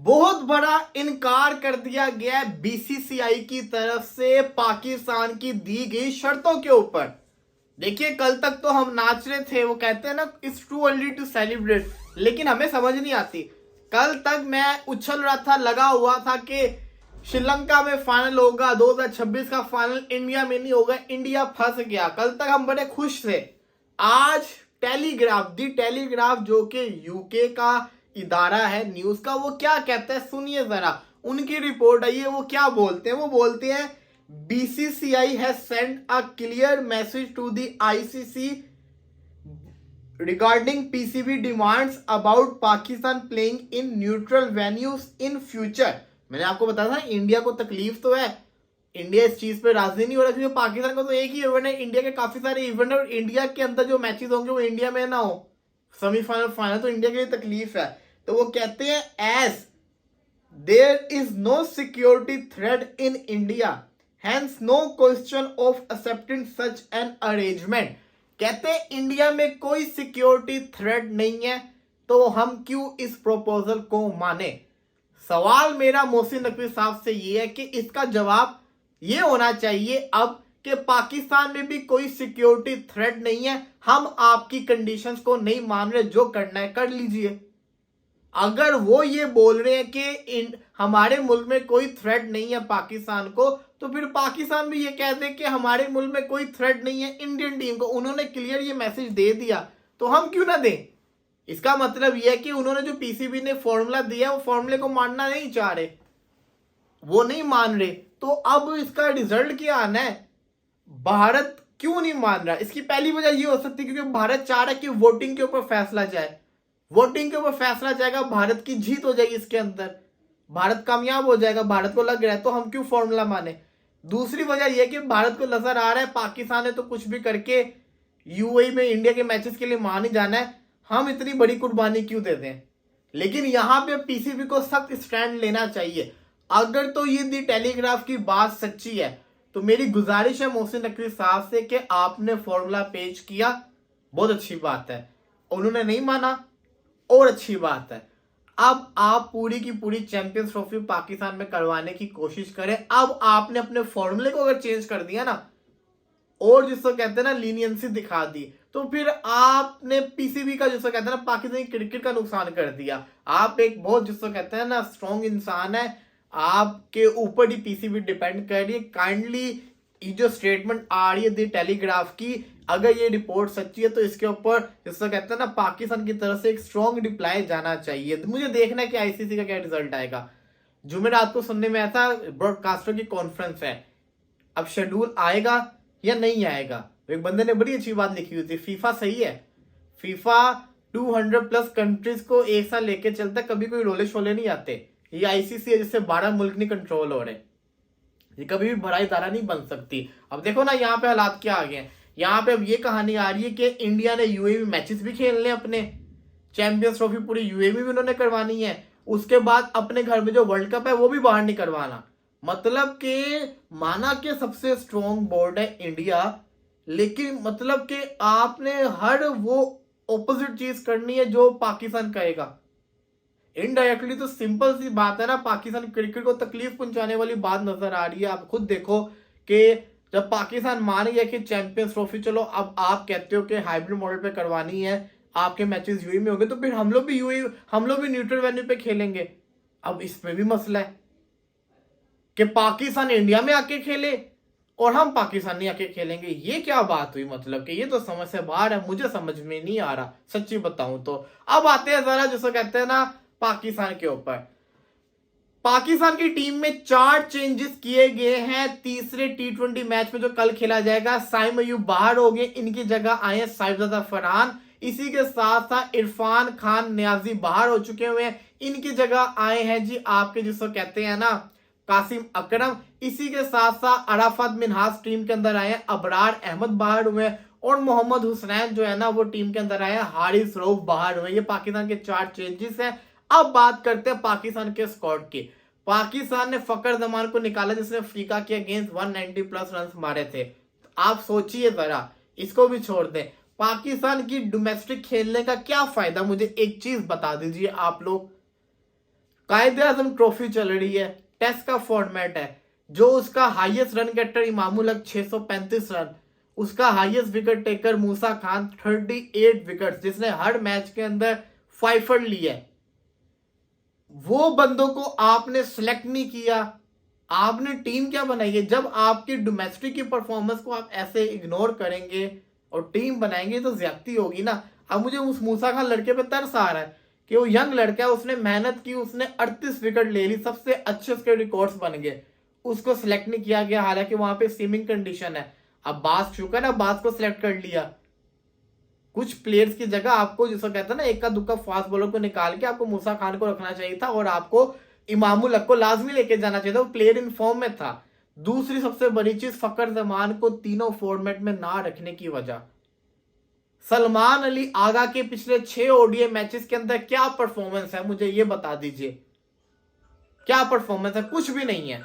बहुत बड़ा इनकार कर दिया गया है बीसीसीआई की तरफ से पाकिस्तान की दी गई शर्तों के ऊपर। देखिए, कल तक तो हम नाच रहे थे, वो कहते हैं ना it's too early to celebrate, लेकिन हमें समझ नहीं आती। कल तक मैं उछल रहा था, लगा हुआ था कि श्रीलंका में फाइनल होगा, 2026 का फाइनल इंडिया में नहीं होगा, इंडिया फंस गया। कल तक हम बड़े खुश थे। आज टेलीग्राफ जो कि यूके का इदारा है न्यूज का, वो क्या कहता है सुनिए जरा। उनकी रिपोर्ट आई है, वो क्या बोलते हैं। वो बोलते हैं BCCI has send a clear message to the ICC regarding PCB demands about Pakistan playing in neutral venues in future। मैंने आपको बताया था इंडिया को तकलीफ तो है, इंडिया इस चीज पे राजी नहीं हो रहा क्योंकि पाकिस्तान का तो एक ही इवेंट है, इंडिया के काफी सारे इवेंट है और इंडिया के अंदर जो मैचेस होंगे वो इंडिया में ना हो, सेमीफाइनल फाइनल, तो इंडिया के लिए तकलीफ है। तो वो कहते हैं as there is no security threat in India hence no question of accepting such an arrangement. कहते हैं इंडिया में कोई सिक्योरिटी थ्रेट नहीं है, तो हम क्यों इस प्रपोजल को माने। सवाल मेरा मोहसिन नकवी साहब से ये है कि इसका जवाब ये होना चाहिए अब कि पाकिस्तान में भी कोई सिक्योरिटी थ्रेट नहीं है, हम आपकी कंडीशंस को नहीं मान रहे, जो करना है कर लीजिए। अगर वो ये बोल रहे हैं कि हमारे मुल्क में कोई थ्रेट नहीं है पाकिस्तान को, तो फिर पाकिस्तान भी ये कह दे कि हमारे मुल्क में कोई थ्रेट नहीं है इंडियन टीम को। उन्होंने क्लियर ये मैसेज दे दिया, तो हम क्यों ना दें। इसका मतलब यह है कि उन्होंने जो पीसीबी ने फॉर्मूला दिया, वो फॉर्मूले को मानना नहीं चाह रहे, वो नहीं मान रहे। तो अब इसका रिजल्ट क्या आना है, भारत क्यों नहीं मान रहा। इसकी पहली वजह ये हो सकती है क्योंकि भारत चाह रहा है कि वोटिंग के ऊपर फैसला जाए, वोटिंग के ऊपर फैसला जाएगा, भारत की जीत हो जाएगी, इसके अंदर भारत कामयाब हो जाएगा, भारत को लग रहा है, तो हम क्यों फॉर्मूला माने। दूसरी वजह यह कि भारत को नजर आ रहा है पाकिस्तान ने तो कुछ भी करके यूएई में इंडिया के मैचेस के लिए मान ही जाना है, हम इतनी बड़ी कुर्बानी क्यों देते हैं। लेकिन यहां पे पीसीबी को सख्त स्टैंड लेना चाहिए। अगर तो ये दी टेलीग्राफ की बात सच्ची है, तो मेरी गुजारिश है मोहसिन नकवी साहब से कि आपने फॉर्मूला पेश किया, बहुत अच्छी बात है, उन्होंने नहीं माना और अच्छी बात है। अब आप पूरी की पूरी चैंपियंस ट्रॉफी पाकिस्तान में करवाने की कोशिश करें। अब आपने अपने फॉर्मूले को अगर चेंज कर दिया ना, और जिसको कहते हैं ना लीनियंसी दिखा दी, तो फिर आपने पीसीबी का जिसको कहते हैं ना पाकिस्तानी क्रिकेट का नुकसान कर दिया। आप एक बहुत जिसको कहते हैं ना स्ट्रॉन्ग इंसान है, आपके ऊपर ही पीसीबी डिपेंड कर रही है। काइंडली ये जो स्टेटमेंट आ रही है दी टेलीग्राफ की, अगर ये रिपोर्ट सच्ची है तो इसके ऊपर जिसको कहते हैं ना पाकिस्तान की तरफ से एक स्ट्रॉन्ग रिप्लाई जाना चाहिए। मुझे देखना है कि आईसीसी का क्या रिजल्ट आएगा। जुमेरात को सुनने में ऐसा ब्रॉडकास्टर की कॉन्फ्रेंस है, अब शेड्यूल आएगा या नहीं आएगा। एक बंदे ने बड़ी अच्छी बात लिखी हुई थी, फीफा सही है, फीफा 200+ कंट्रीज को एक साथ लेके चलता है, कभी कोई रोले शोले नहीं आते। ये आईसीसी है जिससे 12 मुल्क नहीं कंट्रोल हो रहे, ये कभी भी बड़ा इदारा नहीं बन सकती। अब देखो ना यहाँ पे हालात क्या आ गए। यहाँ पे अब ये कहानी आ रही है कि इंडिया ने यूएई में मैचेस भी खेलने, अपने चैंपियंस ट्रॉफी पूरी यूएई में भी उन्होंने करवानी है, उसके बाद अपने घर में जो वर्ल्ड कप है वो भी बाहर नहीं करवाना। मतलब कि माना कि सबसे स्ट्रॉन्ग बोर्ड है इंडिया, लेकिन मतलब कि आपने हर वो ऑपोजिट चीज करनी है जो पाकिस्तान कहेगा। इनडायरेक्टली तो सिंपल सी बात है ना, पाकिस्तान क्रिकेट को तकलीफ पहुंचाने वाली बात नजर आ रही है। आप खुद देखो कि जब पाकिस्तान मान गया कि चैंपियंस ट्रॉफी चलो अब आप कहते हो कि हाइब्रिड मॉडल पे करवानी है, आपके मैचेस यूएई में हो गए, तो फिर हम लोग भी न्यूट्रल वेन्यू पे खेलेंगे। अब इसमें भी मसला है कि पाकिस्तान इंडिया में आके खेले और हम पाकिस्तान नहीं आके खेलेंगे। ये क्या बात हुई, मतलब कि ये तो समझ से बाहर है, मुझे समझ में नहीं आ रहा सच्ची बताऊं तो। अब आते हैं जरा जिसको कहते हैं ना पाकिस्तान के ऊपर। पाकिस्तान की टीम में 4 चेंजेस किए गए हैं तीसरे टी20 मैच में जो कल खेला जाएगा। साइम अयूब बाहर हो गए, इनकी जगह आए हैं साहिबजादा फरहान। इसी के साथ साथ इरफान खान नियाजी बाहर हो चुके हुए हैं, इनकी जगह आए हैं जी आपके जिसको कहते हैं ना कासिम अकरम। इसी के साथ साथ अराफत मिनहास टीम के अंदर आए हैं, अबरार अहमद बाहर हुए हैं और मोहम्मद हुसैन जो है ना वो टीम के अंदर आए हैं, हारिस रऊफ बाहर हुए। ये पाकिस्तान के 4 चेंजेस हैं। अब बात करते हैं पाकिस्तान के स्क्वाड की। पाकिस्तान ने फकर जमान को निकाला जिसने अफ्रीका के अगेंस्ट 190+ रन मारे थे। आप सोचिए जरा, इसको भी छोड़ दें, पाकिस्तान की डोमेस्टिक खेलने का क्या फायदा, मुझे एक चीज बता दीजिए आप लोग। कायदे आजम ट्रॉफी चल रही है, टेस्ट का फॉर्मेट है, जो उसका highest run getter Imamul Haq 635 run, उसका हाईएस्ट विकेट टेकर मूसा खान 38 विकेट, जिसने हर मैच के अंदर 5 रन लिए। वो बंदों को आपने सिलेक्ट नहीं किया, आपने टीम क्या बनाई है? जब आपकी डोमेस्टिक की परफॉर्मेंस को आप ऐसे इग्नोर करेंगे और टीम बनाएंगे तो ज्यादती होगी ना। अब मुझे उस मूसा खान लड़के पे तरस आ रहा है कि वो यंग लड़का है, उसने मेहनत की, उसने 38 विकेट ले ली, सबसे अच्छे उसके रिकॉर्ड्स बन गए, उसको सिलेक्ट नहीं किया गया, हालांकि वहां पे सीमिंग कंडीशन है। अब बास शुक्र है, बास को सिलेक्ट कर लिया। कुछ प्लेयर्स की जगह आपको, जिसको कहते हैं ना, इक्का दुक्का फास्ट बॉलर को निकाल के आपको मूसा खान को रखना चाहिए था और आपको इमामुल हक को लाजमी लेके जाना चाहिए था। वो प्लेयर इन फॉर्म में था। दूसरी सबसे बड़ी चीज, फकर जमान को तीनों फॉर्मेट में ना रखने की वजह, सलमान अली आगा के पिछले 6 ओडीआई मैचेस के अंदर क्या परफॉर्मेंस है, मुझे ये बता दीजिए। क्या परफॉर्मेंस है? कुछ भी नहीं है।